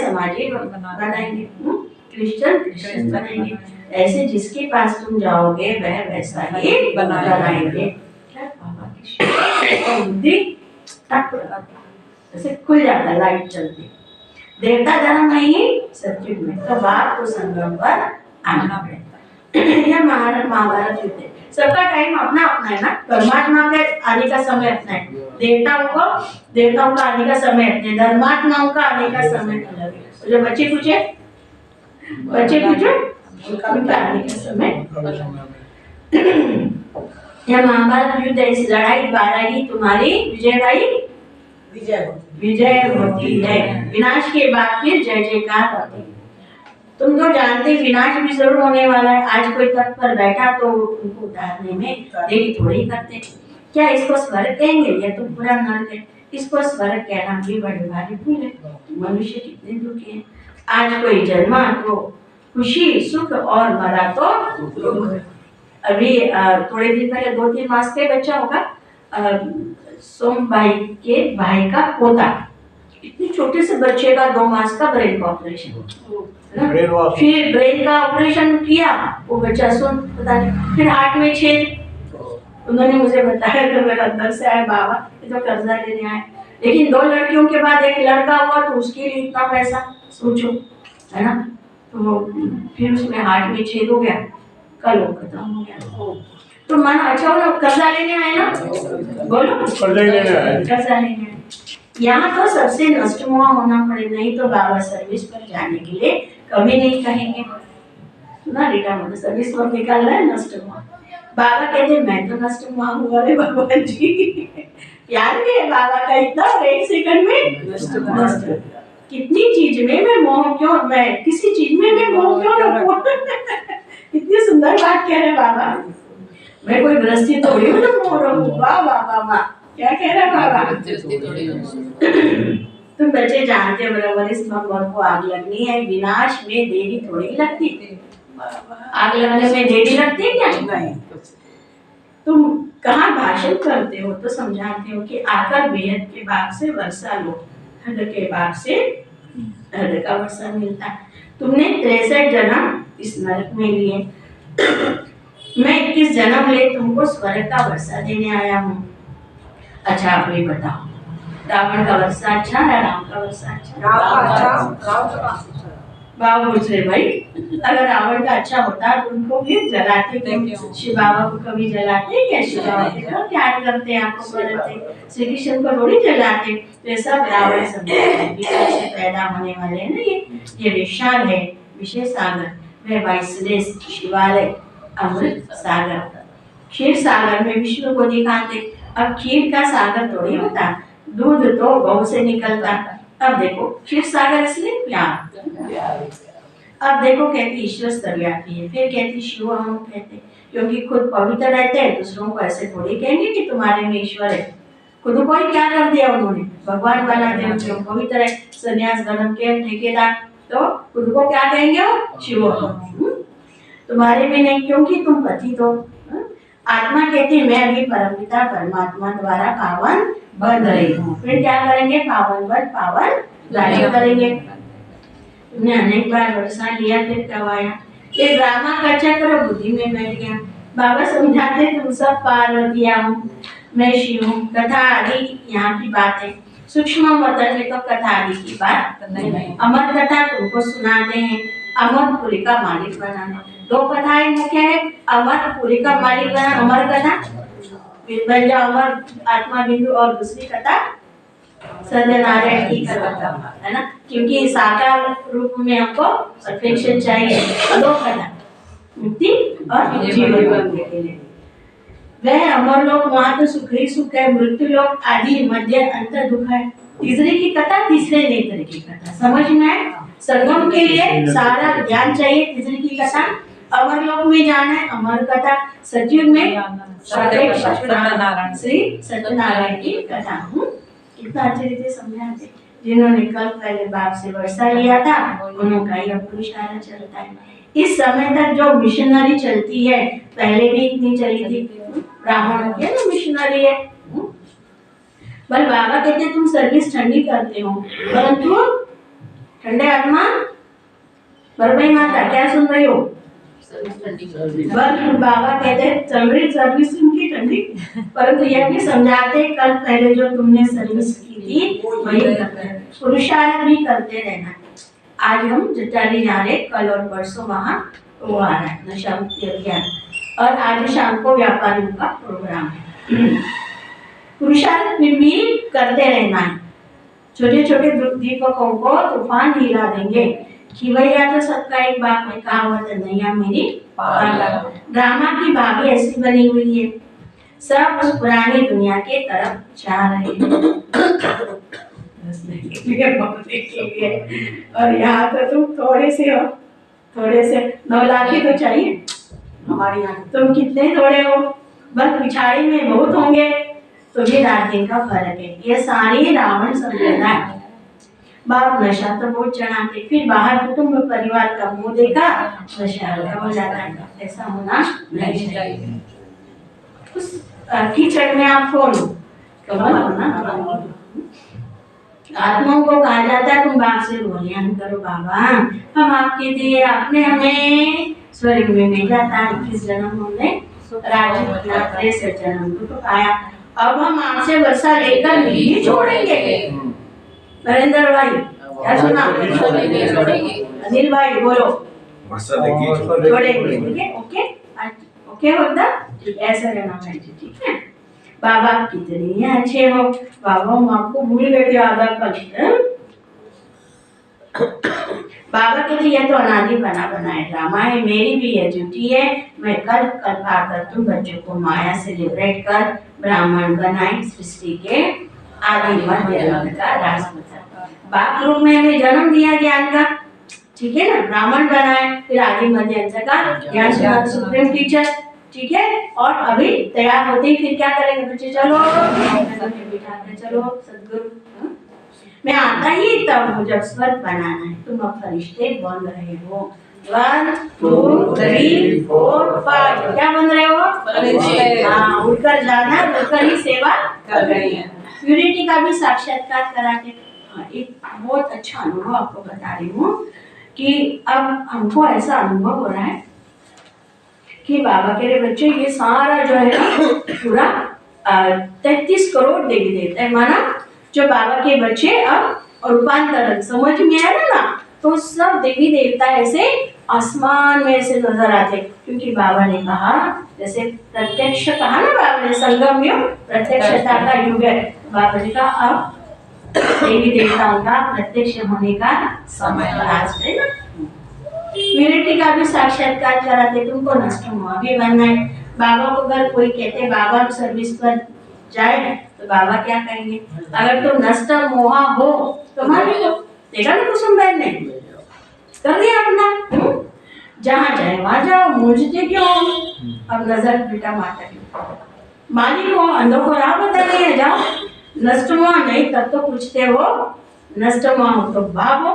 समाजी बनाएंगे, क्रिश्चियन बनाएंगे। ऐसे जिसके पास तुम जाओगे वह वैसा ही बनाएंगे। क्या बाबा की बुद्धि ऐसे खुल जाता, लाइट चलती। देवता धर्म नहीं सतयुग में, तो बाप को संगम पर आना पड़ेगा। यह महाभारत युद्ध है। सबका टाइम अपना अपना है ना। परमात्मा के आने का समय अपना है, देवताओं का आने का समय अपने, धर्मात्माओं का आने का समय अलग है। जो बच्चे पूछे उनका आने का समय। यह महाभारत युद्ध, इस लड़ाई द्वारा ही तुम्हारी विजय होती है। विनाश के बाद फिर जय जयकार होती है। तुम तो जानते विनाश भी जरूर होने वाला है। आज कोई तख्त पर बैठा तो उनको उतारने में देरी थोड़ी करते। क्या इसको स्वर्ग कहेंगे? यह तो पूरा नरक है। इसको स्वर्ग कहना भी बड़ी भारी भूल है। मनुष्य कितने दुखी है। आज कोई जन्मा तो खुशी सुख, और मरा तो दुख। अभी थोड़े दिन पहले 2-3 मास का बच्चा होगा, सोम भाई के भाई का पोता, इतने छोटे से बच्चे का 2 मास का ब्रेन का ऑपरेशन, फिर ब्रेन का ऑपरेशन किया, वो बच्चा सुन पता नहीं, फिर हार्ट में छेद, उन्होंने मुझे बताया तो मेरे अंदर से आया बाबा ये तो कर्जा लेने आए, लेकिन 2 लड़कियों के बाद एक लड़का हुआ तो उसके लिए इतना पैसा सोचो, है ना। तो फिर उसमें हार्ट में छेद हो गया, कल वो खत्म हो गया। तो मन अच्छा हो, कर्जा लेने आए ना, बोलो कर्जा ही लेने आए। कर्जा लेने आए। यहाँ तो सबसे नष्टमुआ होना पड़े, नहीं तो बाबा सर्विस पर जाने के लिए कभी नहीं कहेंगे ना। बेटा मुझे सर्विस पर निकालना है, नष्टमुआ। बाबा कहते मैं तो नष्टमुआ हुआ रे भगवान जी। याद भी है बाबा का इतना, और 1 सेकंड में नष्ट। कितनी चीज में मैं मोह क्यों, मैं किसी चीज में मैं मोह क्यों रखूं। इतनी सुंदर बात कह रहे बाबा। मैं कोई गृहस्थी थोड़ी हूँ तो मोह रखूं। वाह वाह वाह वाह, क्या कह रहा बाबा। तुम बच्चे जानते हो बराबर इस भगवान को आग लगनी है, विनाश में देरी थोड़ी लगती। आग लगाने में देरी लगती है क्या? नहीं। तुम कहाँ भाषण करते हो तो समझाते हो कि आकर बेहद के बाग से वर्षा लो, हद के बाग से हद का वर्षा मिलता है। तुमने 63 जन्म इस नरक में लिए, मैं 21 जन्म ले तुमको स्वर्ग का वर्षा देने आया हूँ। अच्छा आप ये बताओ, रावण का वर्षा अच्छा है, राम का वर्षा अच्छा? बाबा पूछ रहे भाई, अगर रावण का अच्छा होता तो उनको फिर जलाते क्यों? शिव बाबा को कभी जलाते क्या? शिव बाबा को त्याग करते, आपको बदलते, श्री कृष्ण को थोड़ी जलाते। तो ये सब रावण सब से पैदा होने वाले हैं ना। ये विशाल है विशेष सागर, वह वाइसलेस शिवालय अमृत सागर, क्षीर सागर में विष्णु को दिखाते। अब खीर का सागर थोड़ी होता, दूध तो गौ से निकलता। अब देखो क्षीर सागर इसलिए प्यार। अब देखो कहती ईश्वर स्तव्यापी है, फिर कहती शिव हम कहते, क्योंकि खुद पवित्र रहते हैं, दूसरों को ऐसे थोड़ी कहेंगे कि तुम्हारे में ईश्वर है। खुद को ही क्या कर दिया उन्होंने, भगवान बना दिया। जो पवित्र है, सन्यास धर्म के ठेकेदार, तो खुद को क्या कहेंगे वो? शिव। तुम्हारे में नहीं, क्योंकि तुम पतित हो। आत्मा कहती मैं अभी परमपिता परमात्मा द्वारा पावन बन रही हूँ। फिर क्या करेंगे? पावन बन पावन राज्य करेंगे। तुमने अनेक बार वर्षा लिया, फिर कब आया? ये ड्रामा का चक्र बुद्धि में बैठ गया। बाबा समझाते तुम सब पार्वतियाँ हूँ, मैं शिव हूँ। कथा आदि यहाँ की बात है, सूक्ष्म मतलब है तो कथा आदि की बात नहीं। अमर कथा तुमको सुनाते हैं, अमरपुरी का मालिक बनाना। 2 कथाएं मुख्य है, अमरपुरी का मालिक बना, अमर कथा बन जाओ अमर आत्मा बिंदु, और दूसरी कथा सत्यनारायण की कथा, है ना। क्योंकि साकार रूप में हमको परफेक्शन चाहिए। 2 कथा, मुक्ति और जीवन के लिए। वह अमर लोक, वहाँ तो सुख ही सुख है, मृत्यु लोक आदि मध्य अंत दुख है। तीसरे की कथा, तीसरे नेत्र की कथा, समझ में आए? संगम के लिए सारा ज्ञान चाहिए। तीसरी की कथा, अमर लोक में जाना है, अमर कथा। सतयुग में श्री सत्यनारायण की कथा। कितना अच्छी रीति समझाते। जिन्होंने कल पहले बाप से वर्षा लिया था, उनका यह पुरुषार्थ चलता है। इस समय तक जो मिशनरी चलती है, पहले भी इतनी चली थी, ब्राह्मणों के ना मिशनरी है। बल बाबा कहते तुम सर्विस ठंडी करते हो, परंतु ठंडे आत्मा बरबई माता क्या सुन रही हो? बाबा कहते चल रही सर्विस उनकी ठंडी, परंतु यह भी समझाते कल पहले जो तुमने सर्विस की थी वही करते, पुरुषार्थ भी करते रहना। आज हम जटाली जा रहे, कल और परसों वहाँ वो आ रहा है नशा मुक्ति अभियान, और आज शाम को व्यापारियों का प्रोग्राम है। पुरुषार्थ फिर भी करते रहना है। छोटे छोटे दीपकों को तूफान हिला देंगे। खिवैया तो सबका एक बाप है, कहावत नैया मेरी पार। ड्रामा की भाभी ऐसी बनी हुई है, सब उस पुरानी दुनिया के तरफ जा रहे हैं। और यहाँ तो तुम थोड़े से हो, थोड़े से 9 लाख ही तो चाहिए हमारे यहाँ। तुम कितने थोड़े हो, बस पिछाड़ी में बहुत होंगे, तो भी रात दिन का फर्क है। ये सारी रावण संप्रदाय। बाप नशा तो बहुत चढ़ाते, फिर बाहर कुटुंब परिवार का मुंह देखा, नशा हो जाता है। ऐसा होना नहीं चाहिए। उस कीचड़ में आप कौन हो? कमल हो ना। आत्माओं को कहा जाता है तुम बाप से बोलियान करो, बाबा हम आपके दिए, आपने हमें स्वर्ग में भेजा था, 21 जन्म हमने राजीव नाथ से जन्म दुख पाया। अब हम आपसे वर्षा लेकर नहीं छोड़ेंगे। नरेंद्र भाई क्या सुना? अनिल भाई बोलो। वर्षा छोड़ेंगे, ठीक है? ओके ओके होता ऐसा रहना चाहिए, ठीक है? बाबा कितने अच्छे हो। बाबा हम आपको भूल गए थे आधा कल। बाबा कहते यह तो अनादि बना बनाए ड्रामा है, मेरी भी यह ड्यूटी है। मैं कल कल आकर तुम बच्चों को माया से लिबरेट कर ब्राह्मण बनाए, सृष्टि के आदि मध्य अंत का राज बता। बाप रूप में हमें जन्म दिया ज्ञान का, ठीक है ना? ब्राह्मण बनाए, फिर आदि मध्य अंत का ज्ञान सुना, सुप्रीम टीचर, ठीक है? और अभी तैयार होते ही फिर क्या करेंगे बच्चे? चलो बिठा के चलो सदगुरु, मैं आता ही तब हूँ जब स्वर्ग बनाना है। तुम अब फरिश्ते बन रहे हो। 1 2 3 4 5 क्या बन रहे हो? फरिश्ते। हाँ, उठकर जाना, उठकर ही सेवा कर रही है। प्यूरिटी का भी साक्षात्कार करा के एक बहुत अच्छा अनुभव आपको बता रही हूँ कि अब हमको ऐसा अनुभव हो रहा है कि बाबा के लिए बच्चे ये सारा जो है ना पूरा 33 करोड़ देवी देवता है माना, जो बाबा के बच्चे अब रूपांतरण समझ में आया ना, तो सब देवी देवता ऐसे आसमान में ऐसे नजर आते, क्योंकि बाबा ने कहा जैसे प्रत्यक्ष कहा ना बाबा ने, संगम युग प्रत्यक्षता का युग है। बाबा ने कहा अब देवी देवताओं का प्रत्यक्ष होने का समय आज है ना। प्यूरिटी का भी साक्षात्कार कराते, तुमको नष्ट मोह भी बनना है। बाबा को अगर कोई कहते बाबा सर्विस पर जाए तो बाबा क्या कहेंगे? अगर तुम नष्ट मोहा हो तो मान लो, देखा ना कुसुम बहन ने कर दिया अपना, जहाँ जाए वहां जाओ, मुझे क्यों? अब नजर बेटा माता की मालिक हो, अंधों को राह बता रही है, जाओ। नष्ट मोहा नहीं तब तो पूछते हो, नष्ट मोहा हो तो भागो,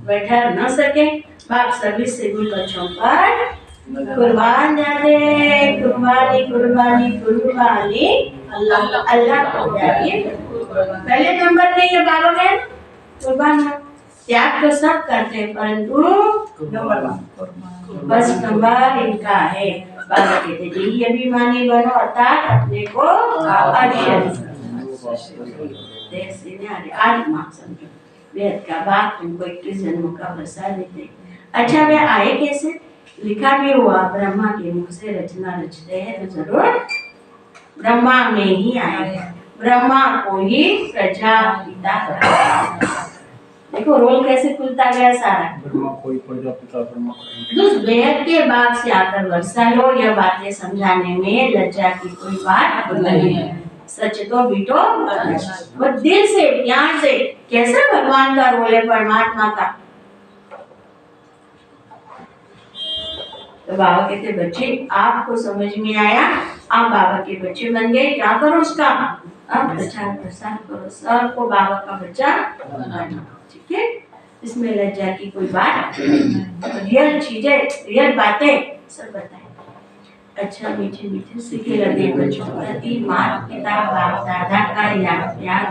बैठा न सके। बाप सर्विस से गुल बच्चों पर कुर्बान जाते, कुर्बानी कुर्बानी कुर्बानी अल्लाह अल्लाह को जाइए। पहले नंबर पे ये बाबा है कुर्बान, त्याग तो सब करते हैं परंतु बस नंबर इनका है। बाबा कहते जी अभिमानी बनो अर्थात अपने को आज माँ समझो वेद का बात तुमको 21 जन्मों का वर्षा देते। अच्छा वे आए कैसे? लिखा भी हुआ ब्रह्मा के मुख से रचना रचते हैं तो जरूर ब्रह्मा में ही आए। ब्रह्मा को ही प्रजापिता कहा। देखो रोल कैसे खुलता गया सारा। ब्रह्मा कोई प्रजापिता ब्रह्मा उस बेहद के बाद से आकर वर्षा लो, यह बातें समझाने में लज्जा की कोई बात नहीं है। सच तो बीटो वो दिल से ज्ञान से कैसे भगवान का रोल है, परमात्मा का। तो बाबा कहते बच्चे आपको समझ में आया, आप बाबा के बच्चे बन गए, क्या करो उसका अब प्रचार प्रसार करो, सबको बाबा का बच्चा बनाना, ठीक है? इसमें लज्जा की कोई बात, रियल चीजें रियल बातें सब बताए। अच्छा मीठे मीठे सीखे लगे बच्चों प्रति माता पिता बाप दादा का याद याद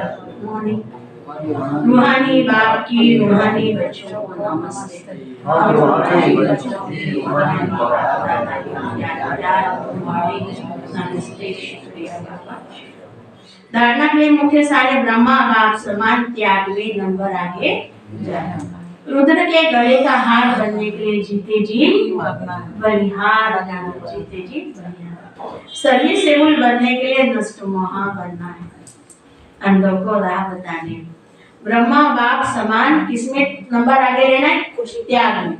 रूहानी बाप की रूहानी बच्चों को नमस्ते। और रूहानी बच्चों की रूहानी बाप दादा की याद याद नमस्ते। शुक्रिया बाबा। धारणा के लिए मुख्य सारे ब्रह्मा बाप समान त्याग में नंबर आगे जाए। रुद्र के गले का हार बनने के लिए जीते जी बलिहार बनना, जीते जी बलिहार। सर्विस सेवल बनने के लिए नष्ट मोहा बनना है, अंधों को राह बताने। ब्रह्मा बाप समान किसमें नंबर आगे लेना है? त्याग में।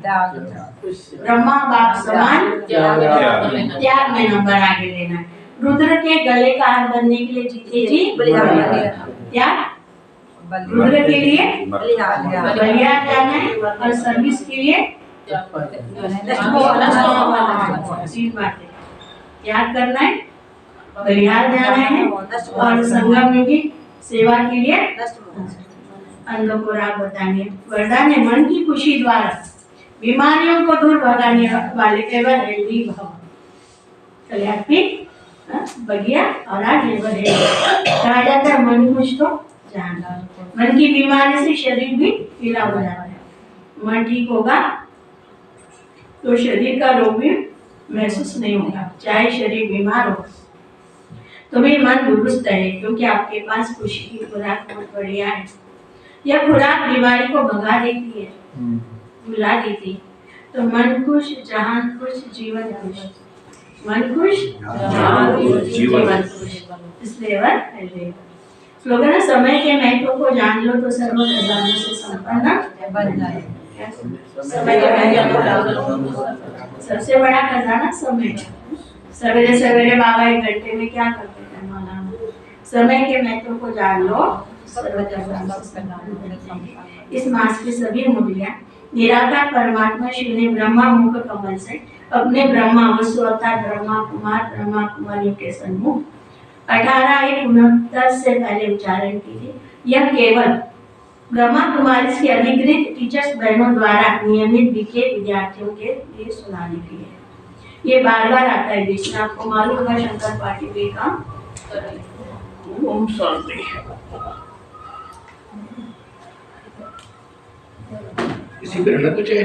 ब्रह्मा बाप समान त्याग में नंबर आगे लेना है। रुद्र के गले का हार बनने के लिए जीते जी त्याग, रुद्र के लिए बलिहार जाना है और सर्विस के लिए त्याग करना है, बलिहार जाना है और संगम में भी सेवा के लिए अंधों को राह बताने। वरदान है मन की खुशी द्वारा बीमारियों को दूर भगाने वाले केवल हेल्दी भव कल्याणी बगिया और आगे बढ़े। कहा जाता है मन खुश तो जान। मन की बीमारी से शरीर भी पीला हो जाता है, मन ठीक होगा तो शरीर का रोग भी महसूस नहीं होगा। चाहे शरीर बीमार हो तो भी मन दुरुस्त है, क्योंकि आपके पास खुशी की खुराक बहुत बढ़िया है। यह खुराक बीमारी को भगा देती है, भुला देती है। तो मन खुश जहान खुश जीवन खुश, मन खुश जहान खुश जीवन खुश, इसलिए वह है। स्लोगन है, समय के महत्व को जान लो तो सर्व खजानों से संपन्न बन जाए। समय के महत्व को जान लो, सबसे बड़ा खजाना समय। सवेरे सवेरे बाबा 1 घंटे में क्या करते थे मौलाना? समय के महत्व को जान लो, सर्व खजानों से संपन्न। इस मास की सभी मूर्तियां निराकार परमात्मा शिव ने ब्रह्मा मुख कमल से अपने ब्रह्मा वसु अवतार ब्रह्मा कुमारियों के सन्मुख 1869 से पहले उच्चारण कीजिए। यह केवल ब्रह्मा कुमारी की अधिकृत टीचर्स बहनों द्वारा नियमित बीके विद्यार्थियों के लिए सुनाने के लिए। ये बार बार आता है बीच में, आपको मालूम होगा शंकर पार्टी पे काम। ओम शांति। इसी पे रहना कुछ है।